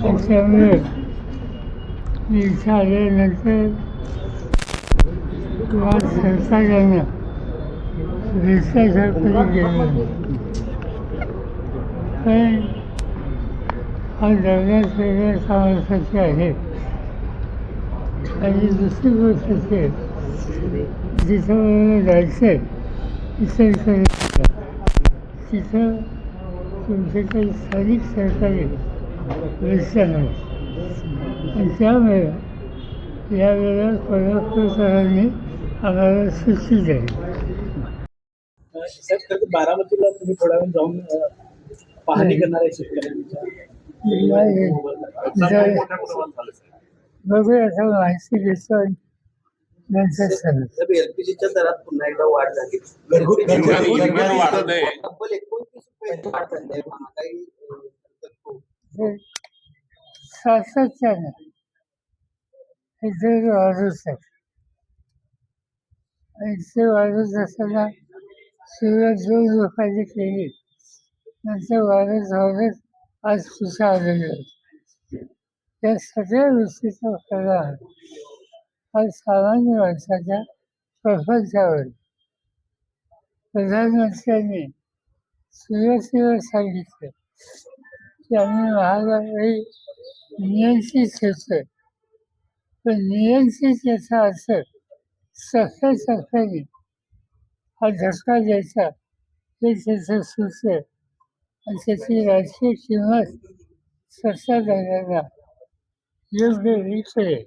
त्याच्यामुळे मी इथं आल्यानंतर किंवा सरकारनं भ्रष्टाचार केलं पण हा दर्गा सगळ्या समाजासाठी आहे. आणि दुसरी गोष्ट असे जिथं मला जायचं आहे तिथं तिथं तुमचे काही स्थानिक सरकारी व्यवस्था नाही आणि त्यामुळे यावेळेला कोल्हापूरकरांनी आम्हाला सुट्टी द्यावी. साहेब खरं तर बारामतीला तुम्ही थोड्या वेळ जाऊन पाहणी करणार आहे शेतकऱ्यांच्या. बघूया आता माहिती घेतो आणि नंतर सांगतो. एलपीजीच्या दरात पुन्हा एकदा वाढ झाली. घरगुती तब्बल 29 रुपये वाढ झाली आहे. महागाई हे सातत्यानं हे दर वाढत आहे आणि ते वाढत असताना सुरुवात 2 लोकांनी केली नंतर वाढत आज कुठं आलेलं आहे. या सगळ्या गोष्टीचा परिणाम हा सामान्य माणसाच्या प्रपंचावर. प्रधानमंत्र्यांनी सुरुवातीला सांगितलं की आम्ही महागाई नियंत्रित ठेवतोय पण नियंत्रित याचा अर्थ सफाईने हा झटका द्यायचा हे त्याचं सूत्र आणि त्याची राजकीय किंमत सत्ताधाऱ्यांना योग्य कळेल.